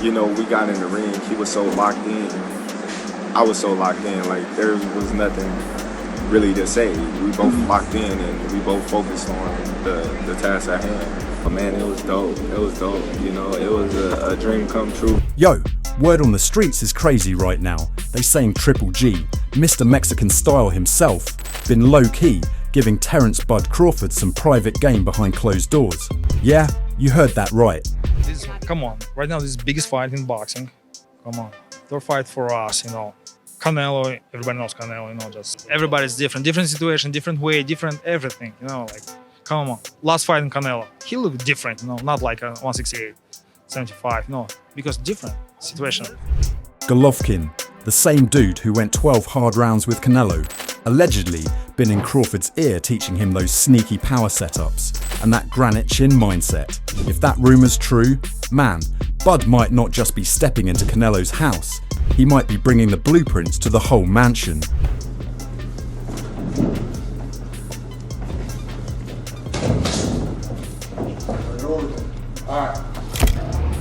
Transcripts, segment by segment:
you know, we got in the ring, he was so locked in. I was so locked in, like there was nothing really to say. We both locked in and we both focused on the task at hand. But man, it was dope. It was dope. You know, it was a dream come true. Yo, word on the streets is crazy right now. They saying Triple G, Mr. Mexican Style himself, been low-key giving Terence Bud Crawford some private game behind closed doors. Yeah, you heard that right. Come on, right now this is the biggest fight in boxing. Come on, they'll fight for us, you know. Canelo, everybody knows Canelo, you know, just everybody's different situation, different way, different everything, you know, like, come on. Last fight in Canelo, he looked different, you know, not like a 168, 75, no, because different situation. Golovkin, the same dude who went 12 hard rounds with Canelo, allegedly been in Crawford's ear teaching him those sneaky power setups and that granite chin mindset. If that rumor's true, man, Bud might not just be stepping into Canelo's house, he might be bringing the blueprints to the whole mansion.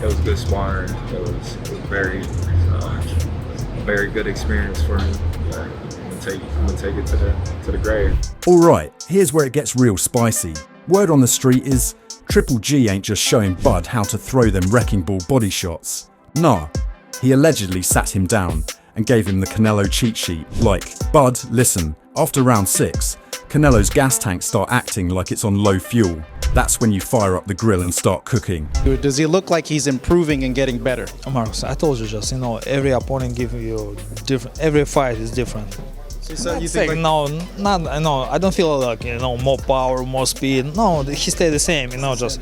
It was good sparring. It was very good experience for me. I'm gonna take it to the grave. Alright, here's where it gets real spicy. Word on the street is Triple G ain't just showing Bud how to throw them wrecking ball body shots. Nah, he allegedly sat him down and gave him the Canelo cheat sheet. Like, Bud, listen, after round 6, Canelo's gas tanks start acting like it's on low fuel. That's when you fire up the grill and start cooking. Does he look like he's improving and getting better? Marcos, I told you just, you know, every opponent gives you different, every fight is different. So you think no, I don't feel like, you know, more power, more speed. No, he stayed the same, you know, just.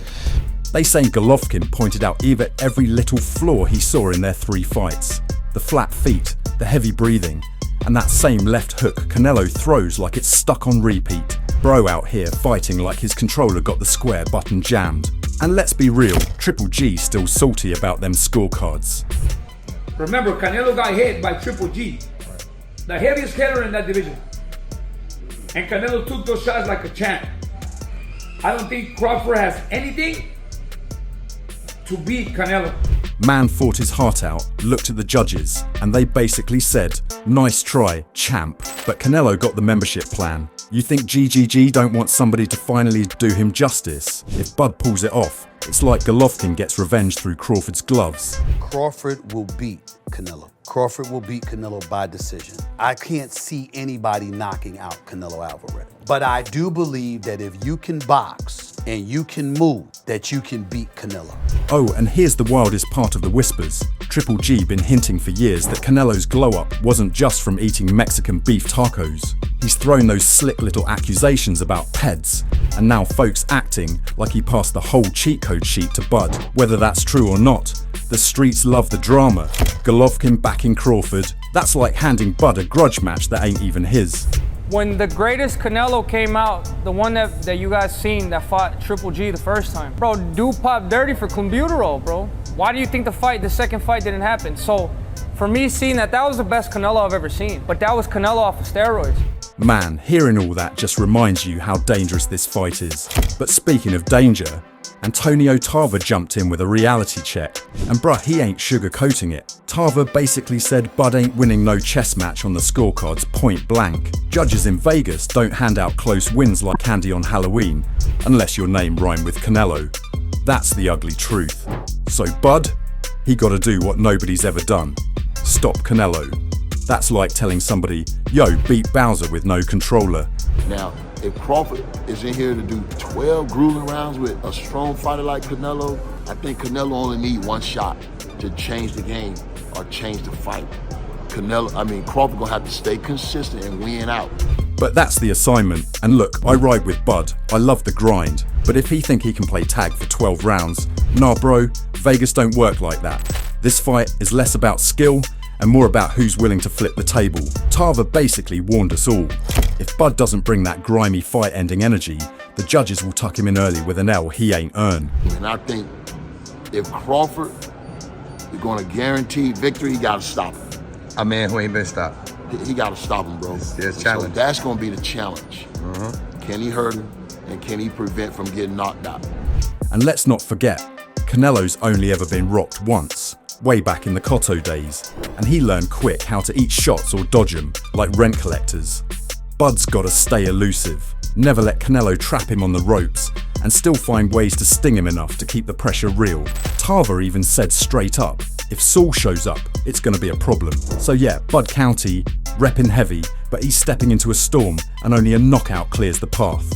They say Golovkin pointed out even every little flaw he saw in their 3 fights. The flat feet, the heavy breathing, and that same left hook Canelo throws like it's stuck on repeat. Bro out here fighting like his controller got the square button jammed. And let's be real, Triple G's still salty about them scorecards. Remember, Canelo got hit by Triple G, the heaviest hitter in that division. And Canelo took those shots like a champ. I don't think Crawford has anything to beat Canelo. Man fought his heart out, looked at the judges, and they basically said, nice try, champ. But Canelo got the membership plan. You think GGG don't want somebody to finally do him justice? If Bud pulls it off, it's like Golovkin gets revenge through Crawford's gloves. Crawford will beat Canelo. Crawford will beat Canelo by decision. I can't see anybody knocking out Canelo Alvarez. But I do believe that if you can box and you can move, that you can beat Canelo. Oh, and here's the wildest part of the whispers. Triple G been hinting for years that Canelo's glow-up wasn't just from eating Mexican beef tacos. He's thrown those slick little accusations about peds, and now folks acting like he passed the whole cheat code sheet to Bud. Whether that's true or not, the streets love the drama. Golovkin backing Crawford, that's like handing Bud a grudge match that ain't even his. When the greatest Canelo came out, the one that you guys seen that fought Triple G the first time, bro, dude popped dirty for clenbuterol, bro. Why do you think the second fight didn't happen? So for me, seeing that was the best Canelo I've ever seen, but that was Canelo off of steroids. Man, hearing all that just reminds you how dangerous this fight is. But speaking of danger, Antonio Tarver jumped in with a reality check, and bruh, he ain't sugarcoating it. Tarver basically said Bud ain't winning no chess match on the scorecards point blank. Judges in Vegas don't hand out close wins like candy on Halloween, unless your name rhyme with Canelo. That's the ugly truth. So Bud, he gotta do what nobody's ever done. Stop Canelo. That's like telling somebody, yo, beat Bowser with no controller. Now, if Crawford is in here to do 12 grueling rounds with a strong fighter like Canelo, I think Canelo only need one shot to change the game or change the fight. Crawford gonna have to stay consistent and win out. But that's the assignment. And look, I ride with Bud. I love the grind. But if he think he can play tag for 12 rounds, nah bro, Vegas don't work like that. This fight is less about skill and more about who's willing to flip the table. Tarver basically warned us all. If Bud doesn't bring that grimy fight-ending energy, the judges will tuck him in early with an L he ain't earned. And I think if Crawford is gonna guarantee victory, he gotta stop him. A man who ain't been stopped. He gotta stop him, bro. Yes, challenge. So that's gonna be the challenge. Can he hurt him, and can he prevent from getting knocked out? And let's not forget, Canelo's only ever been rocked once. way back in the Cotto days, and he learned quick how to eat shots or dodge them like rent collectors. Bud's gotta stay elusive, never let Canelo trap him on the ropes, and still find ways to sting him enough to keep the pressure real. Tarver even said straight up, if Saul shows up, it's gonna be a problem. So yeah, Bud County, repping heavy, but he's stepping into a storm and only a knockout clears the path.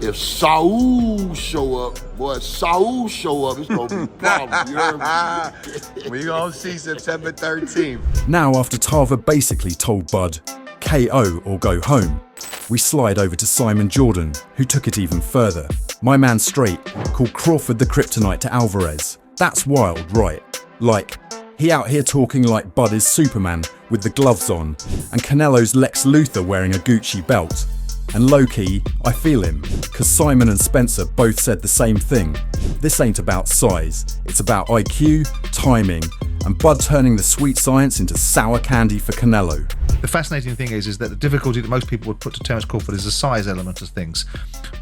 If Saul show up, it's gonna be problems. You heard me? We gonna see September 13th. Now, after Tarver basically told Bud, KO or go home, we slide over to Simon Jordan, who took it even further. My man straight called Crawford the kryptonite to Alvarez. That's wild, right? Like, he out here talking like Bud is Superman with the gloves on, and Canelo's Lex Luthor wearing a Gucci belt. And low-key, I feel him, cause Simon and Spencer both said the same thing. This ain't about size, it's about IQ, timing, and Bud turning the sweet science into sour candy for Canelo. The fascinating thing is that the difficulty that most people would put to Terence Crawford is the size element of things.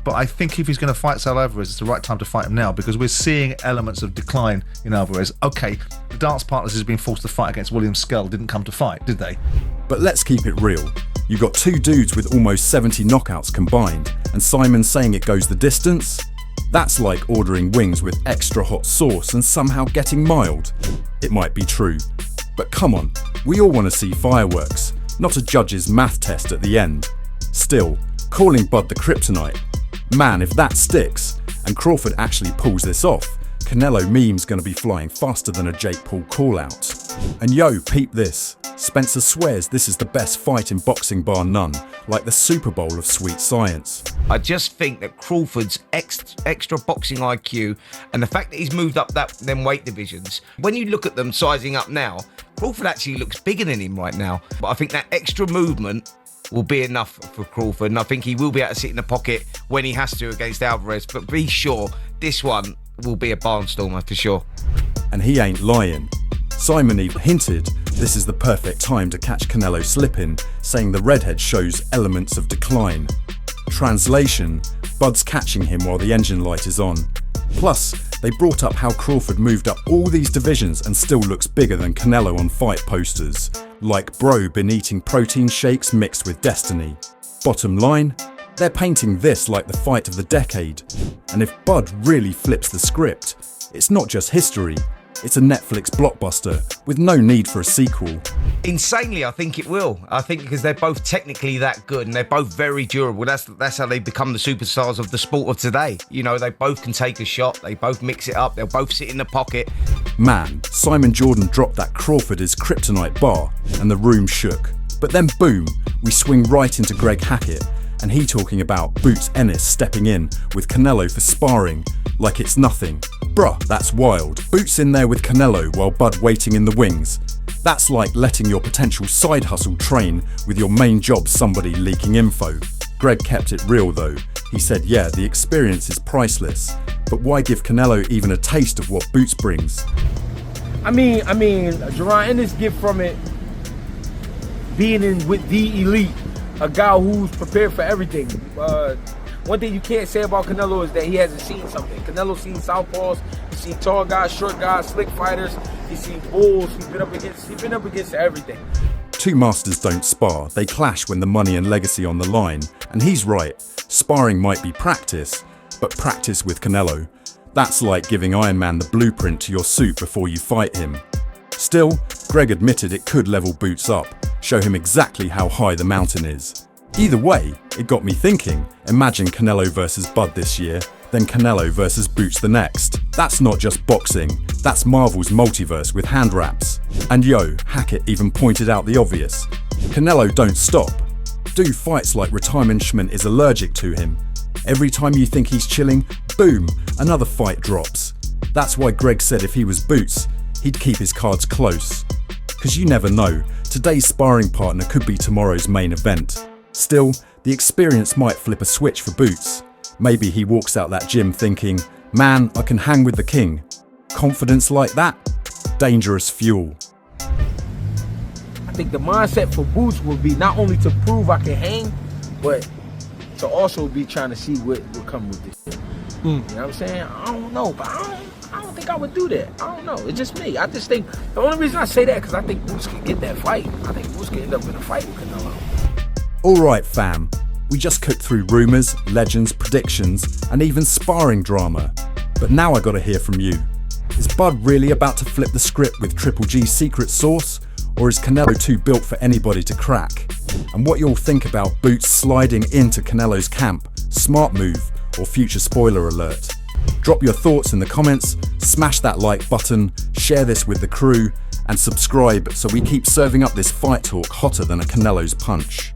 But I think if he's going to fight Saul Alvarez, it's the right time to fight him now, because we're seeing elements of decline in Alvarez. Okay, the dance partners who's been forced to fight against William Skell didn't come to fight, did they? But let's keep it real. You got two dudes with almost 70 knockouts combined, and Simon saying it goes the distance? That's like ordering wings with extra hot sauce and somehow getting mild. It might be true, but come on, we all want to see fireworks, not a judge's math test at the end. Still, calling Bud the kryptonite. Man, if that sticks, and Crawford actually pulls this off, Canelo meme's gonna be flying faster than a Jake Paul call-out. And yo, peep this. Spencer swears this is the best fight in boxing bar none, like the Super Bowl of sweet science. I just think that Crawford's extra boxing IQ and the fact that he's moved up them weight divisions, when you look at them sizing up now, Crawford actually looks bigger than him right now. But I think that extra movement will be enough for Crawford, and I think he will be able to sit in the pocket when he has to against Alvarez. But be sure, this one will be a barnstormer for sure. And he ain't lying. Simon even hinted this is the perfect time to catch Canelo slipping, saying the redhead shows elements of decline. Translation, Bud's catching him while the engine light is on. Plus, they brought up how Crawford moved up all these divisions and still looks bigger than Canelo on fight posters. Like bro been eating protein shakes mixed with destiny. Bottom line, they're painting this like the fight of the decade. And if Bud really flips the script, it's not just history, it's a Netflix blockbuster with no need for a sequel. Insanely, I think it will. I think because they're both technically that good and they're both very durable. That's how they become the superstars of the sport of today. You know, they both can take a shot, they both mix it up, they'll both sit in the pocket. Man, Simon Jordan dropped that Crawford is kryptonite bar and the room shook. But then boom, we swing right into Greg Hackett, and he talking about Boots Ennis stepping in with Canelo for sparring like it's nothing. Bruh, that's wild. Boots in there with Canelo while Bud waiting in the wings. That's like letting your potential side hustle train with your main job somebody leaking info. Greg kept it real though. He said, yeah, the experience is priceless, but why give Canelo even a taste of what Boots brings? I mean, Jerron Ennis get from it being in with the elite, a guy who's prepared for everything. One thing you can't say about Canelo is that he hasn't seen something. Canelo's seen southpaws, he's seen tall guys, short guys, slick fighters, he's seen bulls, he's been up against everything. Two masters don't spar, they clash when the money and legacy on the line. And he's right, sparring might be practice, but practice with Canelo. That's like giving Iron Man the blueprint to your suit before you fight him. Still, Greg admitted it could level Boots up, show him exactly how high the mountain is. Either way, it got me thinking, imagine Canelo versus Bud this year, then Canelo versus Boots the next. That's not just boxing, that's Marvel's multiverse with hand wraps. And yo, Hackett even pointed out the obvious. Canelo don't stop. Dude fights like retirement Schmidt is allergic to him. Every time you think he's chilling, boom, another fight drops. That's why Greg said if he was Boots, he'd keep his cards close. Cause you never know, today's sparring partner could be tomorrow's main event. Still, the experience might flip a switch for Boots. Maybe he walks out that gym thinking, man, I can hang with the king. Confidence like that? Dangerous fuel. I think the mindset for Boots will be not only to prove I can hang, but to also be trying to see what will come with this. You know what I'm saying? I don't know, but I I don't think I would do that. I don't know. It's just me. I just think the only reason I say that because I think Boots can get that fight. I think Boots can end up in a fight with Canelo. Alright fam, we just cooked through rumours, legends, predictions and even sparring drama. But now I gotta hear from you. Is Bud really about to flip the script with Triple G's secret sauce? Or is Canelo too built for anybody to crack? And what you all think about Boots sliding into Canelo's camp, smart move or future spoiler alert? Drop your thoughts in the comments, smash that like button, share this with the crew and subscribe so we keep serving up this fight talk hotter than a Canelo's punch.